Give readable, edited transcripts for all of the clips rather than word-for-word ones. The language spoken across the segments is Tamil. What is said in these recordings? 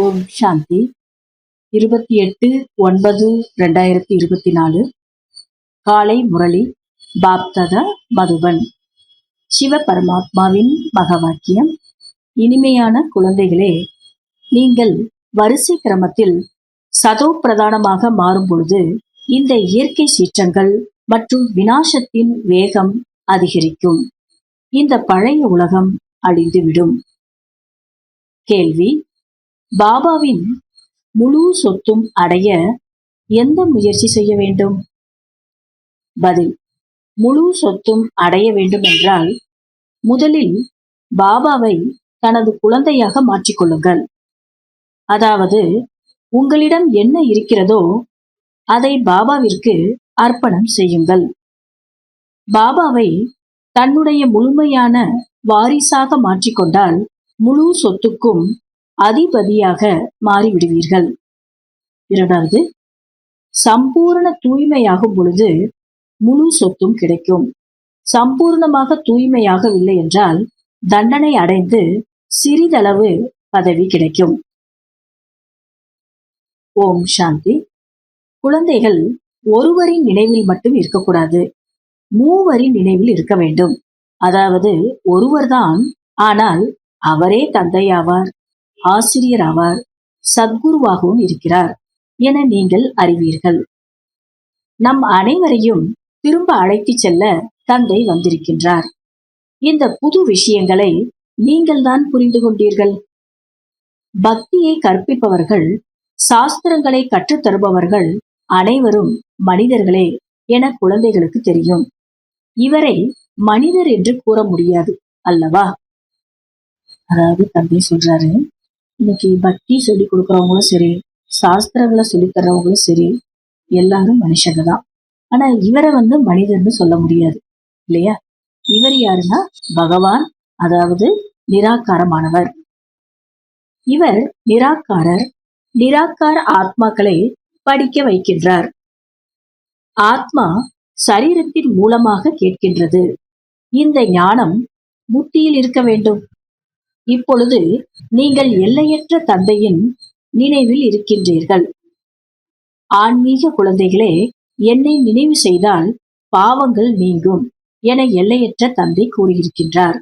ஓம் சாந்தி. 28/9/2024 காலை முரளி. பாப்ததா மதுபன். சிவ பரமாத்மாவின் மகவாக்கியம். இனிமையான குழந்தைகளே, நீங்கள் வரிசை கிரமத்தில் சதோ பிரதானமாக மாறும் பொழுது இந்த இயற்கை சீற்றங்கள் மற்றும் வினாசத்தின் வேகம் அதிகரிக்கும். இந்த பழைய உலகம் அழிந்துவிடும். கேள்வி: பாபாவின் முழு சொத்தும் அடைய எந்த முயற்சி செய்ய வேண்டும்? பதில்: முழு சொத்தும் அடைய வேண்டும் என்றால் முதலில் பாபாவை தனது குழந்தையாக மாற்றிக்கொள்ளுங்கள். அதாவது உங்களிடம் என்ன இருக்கிறதோ அதை பாபாவிற்கு அர்ப்பணம் செய்யுங்கள். பாபாவை தன்னுடைய முழுமையான வாரிசாக மாற்றிக்கொண்டால் முழு சொத்துக்கும் அதிபதியாக மாறிவிடுவீர்கள். இரண்டாவது, சம்பூர்ண தூய்மையாகும் பொழுது முழு சொத்தும் கிடைக்கும். சம்பூர்ணமாக தூய்மையாகவில்லை என்றால் தண்டனை அடைந்து சிறிதளவு பதவி கிடைக்கும். ஓம் சாந்தி. குழந்தைகள் ஒருவரின் நினைவில் மட்டும் இருக்கக்கூடாது, மூவரின் நினைவில் இருக்க வேண்டும். அதாவது ஒருவர்தான், ஆனால் அவரே தந்தையாவார், ஆசிரியர் ஆவார், சத்குருவாகவும் இருக்கிறார் என நீங்கள் அறிவீர்கள். நம் அனைவரையும் திரும்ப அழைத்து செல்ல தந்தை வந்திருக்கின்றார். இந்த புது விஷயங்களை நீங்கள் தான் புரிந்து கொண்டீர்கள். பக்தியை கற்பிப்பவர்கள், சாஸ்திரங்களை கற்றுத் தருபவர்கள் அனைவரும் மனிதர்களே என குழந்தைகளுக்கு தெரியும். இவரை மனிதர் என்று கூற முடியாது அல்லவா? அதாவது தந்தை சொல்றாரு, இன்னைக்கு பக்தி சொல்லி கொடுக்கறவங்களும் சரி, சாஸ்திரங்களை சொல்லி தர்றவங்களும் சரி, எல்லாரும் மனுஷங்க தான். ஆனா இவரை மனிதர்னு சொல்ல முடியாது இல்லையா? இவர் யாருன்னா பகவான், அதாவது நிராகாரமானவர். இவர் நிராகாரர். நிராகார ஆத்மாக்களை படிக்க வைக்கின்றார். ஆத்மா சரீரத்தின் மூலமாக கேட்கின்றது. இந்த ஞானம் புத்தியில் இருக்க வேண்டும். இப்பொழுது நீங்கள் எல்லையற்ற தந்தையின் நினைவில் இருக்கின்றீர்கள். ஆன்மீக குழந்தைகளே, என்னை நினைவு செய்தால் பாவங்கள் நீங்கும் என எல்லையற்ற தந்தை கூறியிருக்கின்றார்.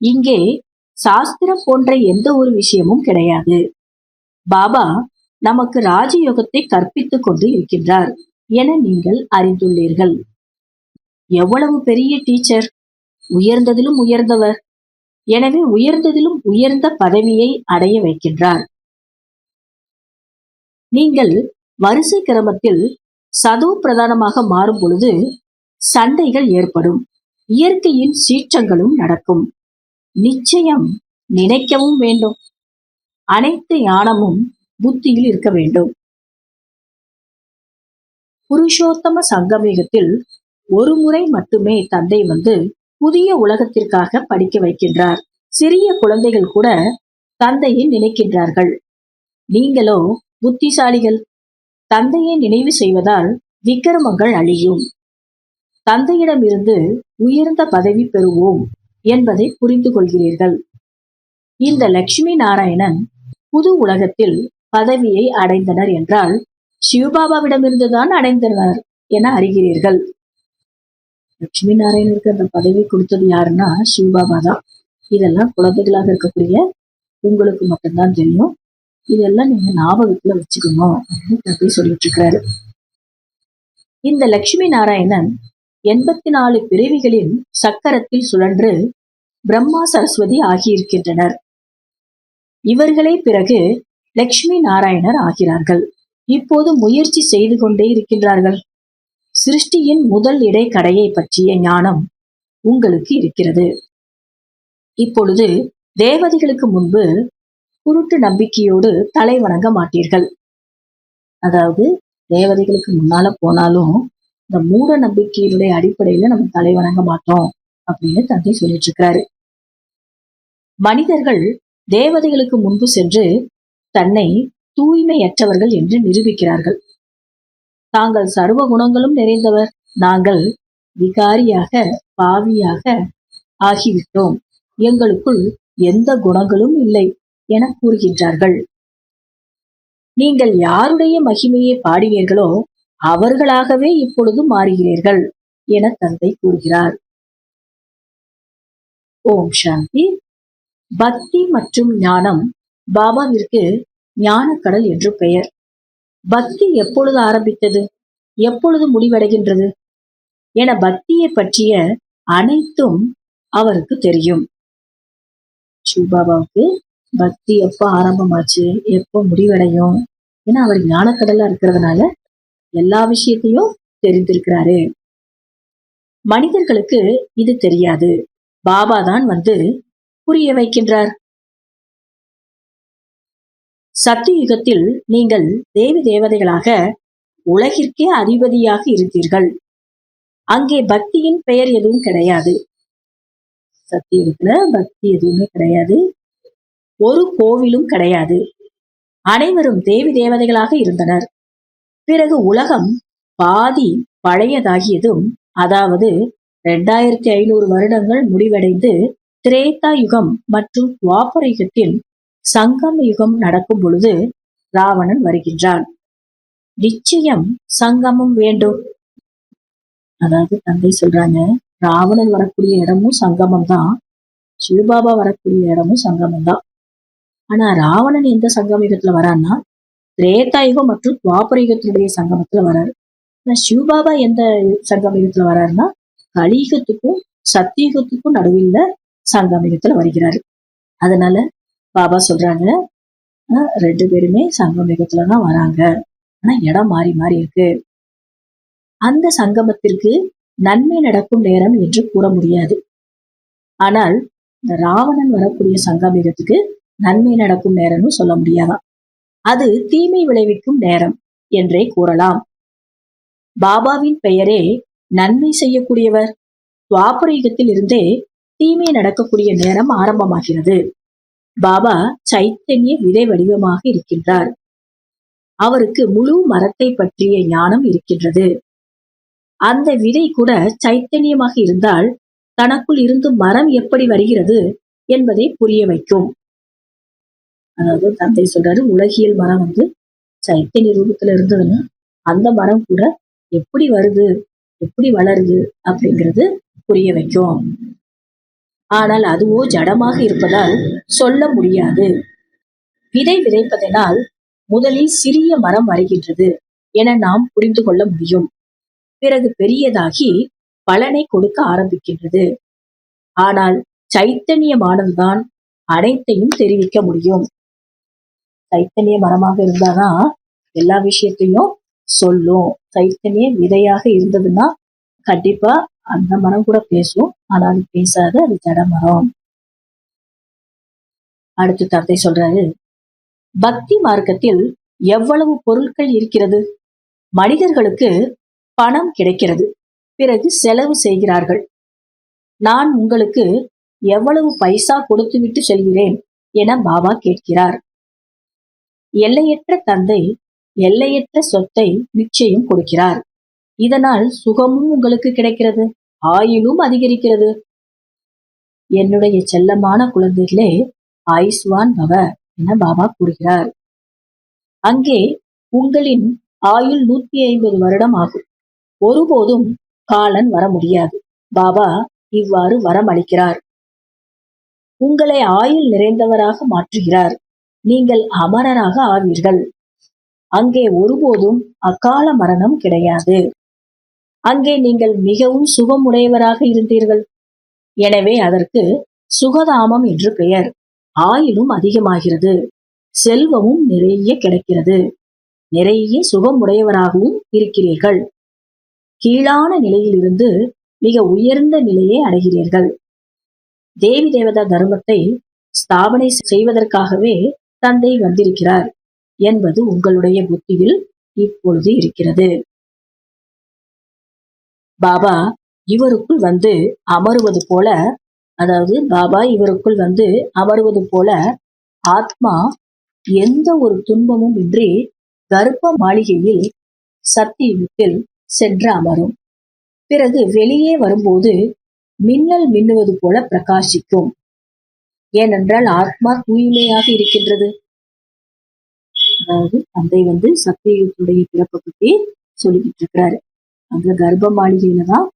இங்கே சாஸ்திரம் போன்ற எந்த ஒரு விஷயமும் கிடையாது. பாபா நமக்கு ராஜயோகத்தை கற்பித்துக் கொண்டு இருக்கின்றார் என நீங்கள் அறிந்துள்ளீர்கள். எவ்வளவு பெரிய டீச்சர்! உயர்ந்ததிலும் உயர்ந்தவர். எனவே உயர்ந்ததிலும் உயர்ந்த பதவியை அடைய வைக்கின்றார். நீங்கள் வரிசை கிரமத்தில் சதோ பிரதானமாக மாறும் பொழுது சண்டைகள் ஏற்படும். இயற்கையின் சீற்றங்களும் நடக்கும். நிச்சயம் நினைக்கவும் வேண்டும். அனைத்து ஞானமும் புத்தியில் இருக்க வேண்டும். புருஷோத்தம சங்கமயுகத்தில் ஒரு முறை மட்டுமே தந்தை புதிய உலகத்திற்காக படிக்க வைக்கின்றார். சிறிய குழந்தைகள் கூட தந்தையை நினைக்கின்றார்கள். நீங்களோ புத்திசாலிகள். தந்தையை நினைவு செய்வதால் விக்கிரமங்கள் அழியும். தந்தையிடமிருந்து உயர்ந்த பதவி பெறுவோம் என்பதை புரிந்து கொள்கிறீர்கள். இந்த லட்சுமி நாராயணன் புது உலகத்தில் பதவியை அடைந்தனர் என்றால் சிவபாபாவிடமிருந்துதான் அடைந்தனர் என அறிகிறீர்கள். லட்சுமி நாராயணனுக்கு அந்த பதவி கொடுத்தது யாருன்னா சிவபாபா தான். இதெல்லாம் குழந்தைகளாக இருக்கக்கூடிய உங்களுக்கு மட்டும்தான் தெரியும். இதெல்லாம் நீங்க ஞாபகத்துல வச்சுக்கணும் அப்படின்னு சொல்லிட்டு இருக்காரு. இந்த லட்சுமி நாராயணன் 84 பிறவிகளின் சக்கரத்தில் சுழன்று பிரம்மா சரஸ்வதி ஆகியிருக்கின்றனர். இவர்களே பிறகு லட்சுமி நாராயணர் ஆகிறார்கள். இப்போது முயற்சி செய்து கொண்டே இருக்கின்றார்கள். சிருஷ்டியின் முதல் இடைக்கடையை பற்றிய ஞானம் உங்களுக்கு இருக்கிறது. இப்பொழுது தேவதைகளுக்கு முன்பு குருட்டு நம்பிக்கையோடு தலை வணங்க மாட்டீர்கள். அதாவது தேவதைகளுக்கு முன்னால போனாலும் இந்த மூட நம்பிக்கையினுடைய அடிப்படையில நம்ம தலை வணங்க மாட்டோம் அப்படின்னு தந்தை சொல்லிட்டு இருக்கிறாரு. மனிதர்கள் தேவதைகளுக்கு முன்பு சென்று தன்னை தூய்மையற்றவர்கள் என்று நிரூபிக்கிறார்கள். தாங்கள் சர்வ குணங்களும் நிறைந்தவர், நாங்கள் விகாரியாக பாவியாக ஆகிவிட்டோம், எங்களுக்குள் எந்த குணங்களும் இல்லை என கூறுகின்றார்கள். நீங்கள் யாருடைய மகிமையை பாடினீர்களோ அவர்களாகவே இப்பொழுது மாறுகிறீர்கள் என தந்தை கூறுகிறார். ஓம் சாந்தி. பக்தி மற்றும் ஞானம். பாபாவிற்கு ஞானக்கடல் என்று பெயர். பக்தி எப்பொழுது ஆரம்பித்தது, எப்பொழுது முடிவடைகின்றது என பக்தியை பற்றிய அனைத்தும் அவருக்கு தெரியும். சிவபாபாவுக்கு பக்தி எப்போ ஆரம்பமாச்சு, எப்போ முடிவடையும் ஏன்னா அவர் ஞானக்கடலா இருக்கிறதுனால எல்லா விஷயத்தையும் தெரிந்திருக்கிறாரு. மனிதர்களுக்கு இது தெரியாது. பாபா தான் வந்து புரிய வைக்கின்றார். சத்தியுகத்தில் நீங்கள் தேவி தேவதைகளாக உலகிற்கே அதிபதியாக இருந்தீர்கள். அங்கே பக்தியின் பெயர் எதுவும் கிடையாது. சத்தியுகத்துல பக்தி எதுவுமே கிடையாது. ஒரு கோவிலும் கிடையாது. அனைவரும் தேவி தேவதைகளாக இருந்தனர். பிறகு உலகம் பாதி பழையதாகியதும், அதாவது 2500 வருடங்கள் முடிவடைந்து திரேதா யுகம் மற்றும் துவாபர யுகத்தின் சங்கம யுகம் நடக்கும் பொழுது ராவணன் வருகின்றான். நிச்சயம் சங்கமம் வேண்டும். அதாவது தந்தை சொல்றாங்க, ராவணன் வரக்கூடிய இடமும் சங்கமம் தான், சிவபாபா வரக்கூடிய இடமும் சங்கமம் தான். ஆனா ராவணன் எந்த சங்கம யுகத்துல வரான்னா திரேதா யுகம் மற்றும் துவாபர யுகத்தினுடைய சங்கமத்துல வராரு. ஆனா சிவபாபா எந்த சங்கம யுகத்துல வராருன்னா கலியுகத்துக்கும் சத்தியுகத்துக்கும் நடுவில் சங்கம யுகத்துல வருகிறாரு. அதனால பாபா சொல்றாங்க, 2 பேருமே சங்கம யுகத்துலதான் வராங்க. ஆனா இடம் மாறி மாறி இருக்கு. அந்த சங்கமத்திற்கு நன்மை நடக்கும் நேரம் என்று கூற முடியாது. ஆனால் இந்த ராவணன் வரக்கூடிய சங்கம யுகத்துக்கு நன்மை நடக்கும் நேரம்னு சொல்ல முடியாதான். அது தீமை விளைவிக்கும் நேரம் என்றே கூறலாம். பாபாவின் பெயரே நன்மை செய்யக்கூடியவர். துவாபர யுகத்தில் இருந்தே தீமை நடக்கக்கூடிய நேரம் ஆரம்பமாகிறது. பாபா சைத்தன்ய விதை வடிவமாக இருக்கின்றார். அவருக்கு முழு மரத்தை பற்றிய ஞானம் இருக்கின்றது. அந்த விதை கூட சைத்தன்யமாக இருந்தால் தனக்குள் இருந்து மரம் எப்படி வருகிறது என்பதை புரிய வைக்கும். அதாவது தந்தை சொல்றாரு, உலகியல் மரம் வந்து சைத்தன்ய ரூபத்துல இருந்ததுன்னா அந்த மரம் கூட எப்படி வருது, எப்படி வளருது அப்படிங்கிறது புரிய வைக்கும். ஆனால் அதுவோ ஜடமாக இருப்பதால் சொல்ல முடியாது. விதை விதைப்பதனால் முதலில் சிறிய மரம் வருகின்றது என நாம் புரிந்து கொள்ள முடியும். பிறகு பெரியதாகி பலனை கொடுக்க ஆரம்பிக்கின்றது. ஆனால் சைத்தன்யமானதுதான் அனைத்தையும் தெரிவிக்க முடியும். சைத்தன்ய மரமாக இருந்தாதான் எல்லா விஷயத்தையும் சொல்லும். சைத்தன்ய விதையாக இருந்ததுன்னா கண்டிப்பா அந்த மரம் கூட பேசும். ஆனா அது பேசாத, அது ஜட மரம். அடுத்து தந்தை சொல்றாரு, பக்தி மார்க்கத்தில் எவ்வளவு பொருட்கள் இருக்கிறது. மனிதர்களுக்கு பணம் கிடைக்கிறது, பிறகு செலவு செய்கிறார்கள். நான் உங்களுக்கு எவ்வளவு பைசா கொடுத்துவிட்டு செல்கிறேன் என பாபா கேட்கிறார். எல்லையற்ற தந்தை எல்லையற்ற சொத்தை நிச்சயம் கொடுக்கிறார். இதனால் சுகமும் உங்களுக்கு கிடைக்கிறது, ஆயுளும் அதிகரிக்கிறது. என்னுடைய செல்லமான குழந்தைகளே, ஆயுஷ்வான் பவ என பாபா கூறுகிறார். அங்கே உங்களின் ஆயுள் 150 வருடம் ஆகும். ஒருபோதும் காலன் வர முடியாது. பாபா இவ்வாறு வரம் அளிக்கிறார். உங்களை ஆயுள் நிறைந்தவராக மாற்றுகிறார். நீங்கள் அமரராக ஆவீர்கள். அங்கே ஒருபோதும் அகால மரணம் கிடையாது. அங்கே நீங்கள் மிகவும் சுகமுடையவராக இருந்தீர்கள். எனவே அதற்கு சுகதாமம் என்று பெயர். ஆயுளும் அதிகமாகிறது, செல்வமும் நிறைய கிடைக்கிறது, நிறைய சுகமுடையவராகவும் இருக்கிறீர்கள். கீழான நிலையிலிருந்து மிக உயர்ந்த நிலையை அடைகிறீர்கள். தேவி தேவதா தர்மத்தை ஸ்தாபனை செய்வதற்காகவே தந்தை வந்திருக்கிறார் என்பது உங்களுடைய புத்தியில் இப்பொழுது இருக்கிறது. பாபா இவருக்குள் வந்து அமருவது போல, அதாவது பாபா இவருக்குள் வந்து அமருவது போல ஆத்மா எந்த ஒரு துன்பமும் இன்றி கர்ப்ப மாளிகையில் சத்தியுகத்தில் சென்று அமரும். பிறகு வெளியே வரும்போது மின்னல் மின்னுவது போல பிரகாசிக்கும். ஏனென்றால் ஆத்மா தூய்மையாக இருக்கின்றது. அதாவது தந்தை சத்தியுகத்துடைய பிறப்பை பத்தி சொல்லிக்கிட்டு இருக்கிறாரு. அங்க கர்ப்ப மாளிகையில தான்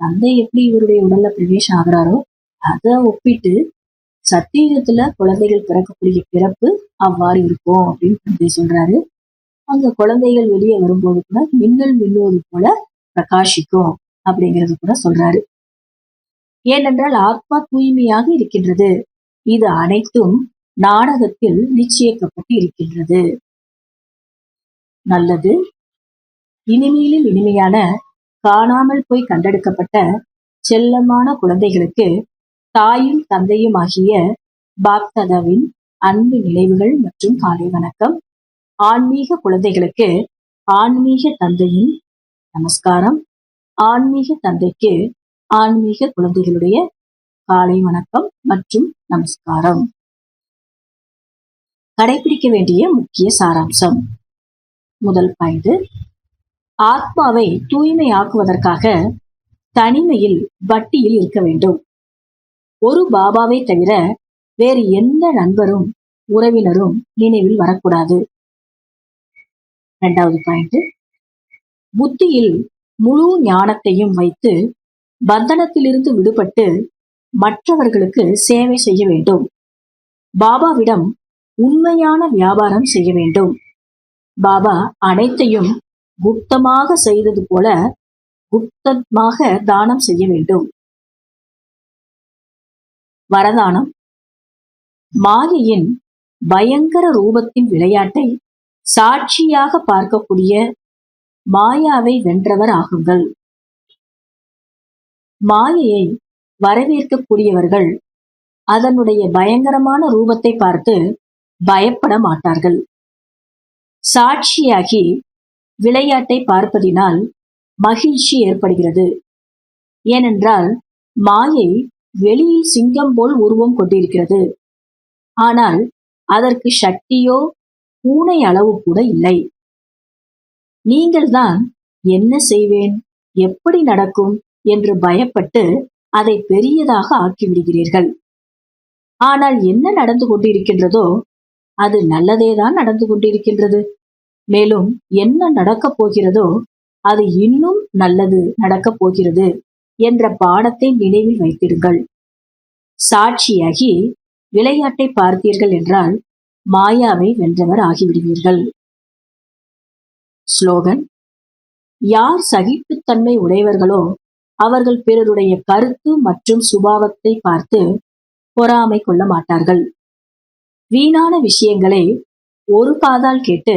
தந்தை எப்படி இவருடைய உடல்ல பிரவேசம் ஆகுறாரோ அதை ஒப்பிட்டு சத்தியுகத்துல குழந்தைகள் பிறக்கக்கூடிய பிறப்பு அவ்வாறு இருக்கும் அப்படின்னு தந்தை சொல்றாரு. அங்க குழந்தைகள் வெளியே வரும்போது கூட மின்னல் மின்னுவது போல பிரகாசிக்கும் அப்படிங்கிறது கூட சொல்றாரு. ஏனென்றால் ஆத்மா தூய்மையாக இருக்கின்றது. இது அனைத்தும் நாடகத்தில் நிச்சயிக்கப்பட்டு இருக்கின்றது. நல்லது. இனிமையிலும் இனிமையான காணாமல் போய் கண்டெடுக்கப்பட்ட செல்லமான குழந்தைகளுக்கு தாயும் தந்தையும் ஆகிய பாக்தாதாவின் அன்பு நினைவுகள் மற்றும் காலை வணக்கம். ஆன்மீக குழந்தைகளுக்கு ஆன்மீக தந்தையின் நமஸ்காரம். ஆன்மீக தந்தைக்கு ஆன்மீக குழந்தைகளுடைய காலை வணக்கம் மற்றும் நமஸ்காரம். கடைபிடிக்க வேண்டிய முக்கிய சாராம்சம். முதல் பாயிண்ட், ஆத்மாவை தூய்மையாக்குவதற்காக தனிமையில் வட்டியில் இருக்க வேண்டும். ஒரு பாபாவை தவிர வேறு எந்த நண்பரும் உறவினரும் நினைவில் வரக்கூடாது. இரண்டாவது பாயிண்ட், புத்தியில் முழு ஞானத்தையும் வைத்து பந்தனத்திலிருந்து விடுபட்டு மற்றவர்களுக்கு சேவை செய்ய வேண்டும். பாபாவிடம் உண்மையான வியாபாரம் செய்ய வேண்டும். பாபா அனைத்தையும் குப்தமாக செய்தது போல குப்தமாக தானம் செய்ய வேண்டும். வரதானம். மாயையின் பயங்கர ரூபத்தின் விளையாட்டை சாட்சியாக பார்க்கக்கூடிய மாயாவை வென்றவர் ஆகுங்கள். மாயையை வரவேற்கக்கூடியவர்கள் அதனுடைய பயங்கரமான ரூபத்தை பார்த்து பயப்பட மாட்டார்கள். சாட்சியாகி விளையாட்டை பார்ப்பதினால் மகிழ்ச்சி ஏற்படுகிறது. ஏனென்றால் மாயை வெளியில் சிங்கம் போல் உருவம் கொண்டிருக்கிறது. ஆனால் அதற்கு சக்தியோ பூனை அளவு கூட இல்லை. நீங்கள்தான் என்ன செய்வேன், எப்படி நடக்கும் என்று பயப்பட்டு அதை பெரியதாக ஆக்கிவிடுகிறீர்கள். ஆனால் என்ன நடந்து கொண்டிருக்கின்றதோ அது நல்லதேதான் நடந்து கொண்டிருக்கின்றது. மேலும் என்ன நடக்கப் போகிறதோ அது இன்னும் நல்லது நடக்கப் போகிறது என்ற பாடத்தை நினைவில் வைத்திடுங்கள். சாட்சியாகி விளையாட்டை பார்த்தீர்கள் என்றால் மாயாவை வென்றவர் ஆகிவிடுவீர்கள். ஸ்லோகன். யார் சகிப்புத்தன்மை உடையவர்களோ அவர்கள் பிறருடைய கருத்து மற்றும் சுபாவத்தை பார்த்து பொறாமை கொள்ள மாட்டார்கள். வீணான விஷயங்களை ஒரு காதால் கேட்டு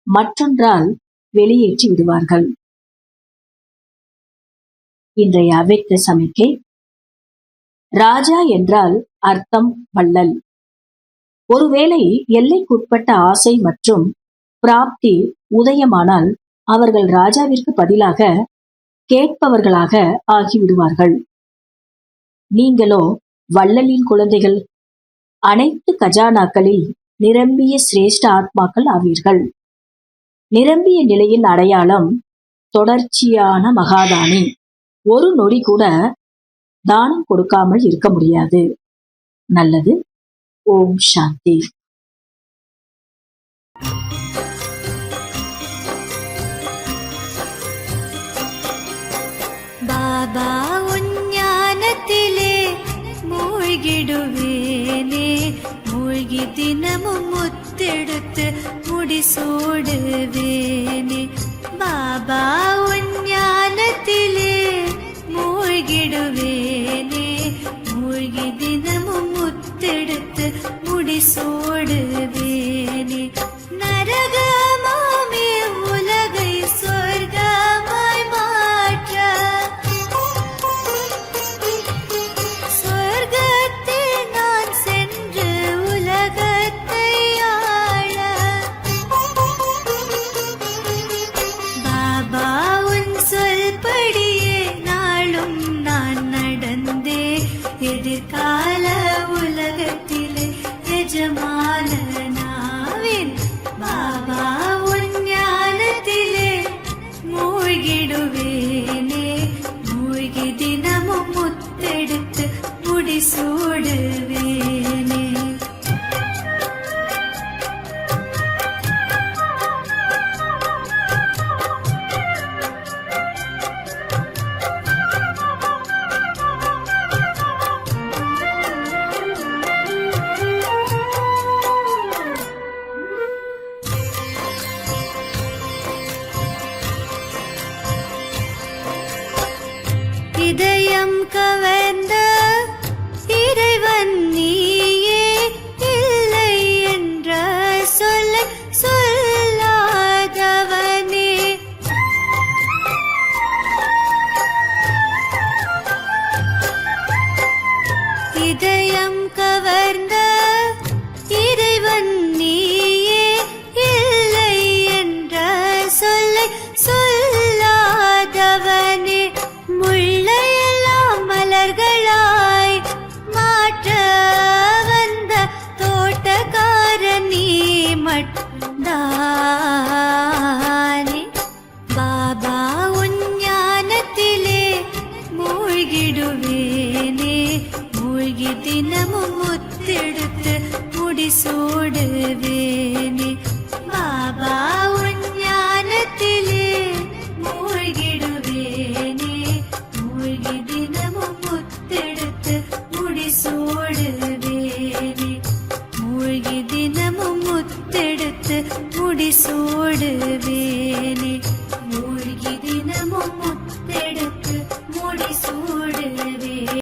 மற்றொன்றால் வெளியேற்றி விடுவார்கள். இன்றைய அவ்யக்த சமிக்கை. ராஜா என்றால் அர்த்தம் வள்ளல். ஒருவேளை எல்லைக்குட்பட்ட ஆசை மற்றும் பிராப்தி உதயமானால் அவர்கள் ராஜாவிற்கு பதிலாக கேட்பவர்களாக ஆகிவிடுவார்கள். நீங்களோ வள்ளலின் குழந்தைகள். அனைத்து கஜானாக்களில் நிரம்பிய சிரேஷ்ட ஆத்மாக்கள் ஆவீர்கள். நிரம்பிய நிலையின் அடையாளம் தொடர்ச்சியான மகாதானி. ஒரு நொடி கூட தானம் கொடுக்காமல் இருக்க முடியாது. நல்லது. ஓம் சாந்தி. பாபா உஞ்ஞானத்திலே மூழ்கிடுவேனே, மூழ்கி தினமும் முத்தெடுத்து முடிசூடுவேனே. பாபா உஞ்ஞானத்திலே மூழ்கிடுவேனே, மூழ்கி தினமும் முத்தெடுத்து முடிசூடுவேனே. நரகமாமே உலகை சொர்க்கமாய் மாற்ற, சொர்க்கத்தில் நான் சென்று உலகத்தை ஆள. பாபா உன் சொல்படியே நாளும் நான் நடந்தே எதிர்கால உலகத்திலே எஜமானனா தினமும் முத்தெடுத்து முடிசூடுவேனே பாபா உன்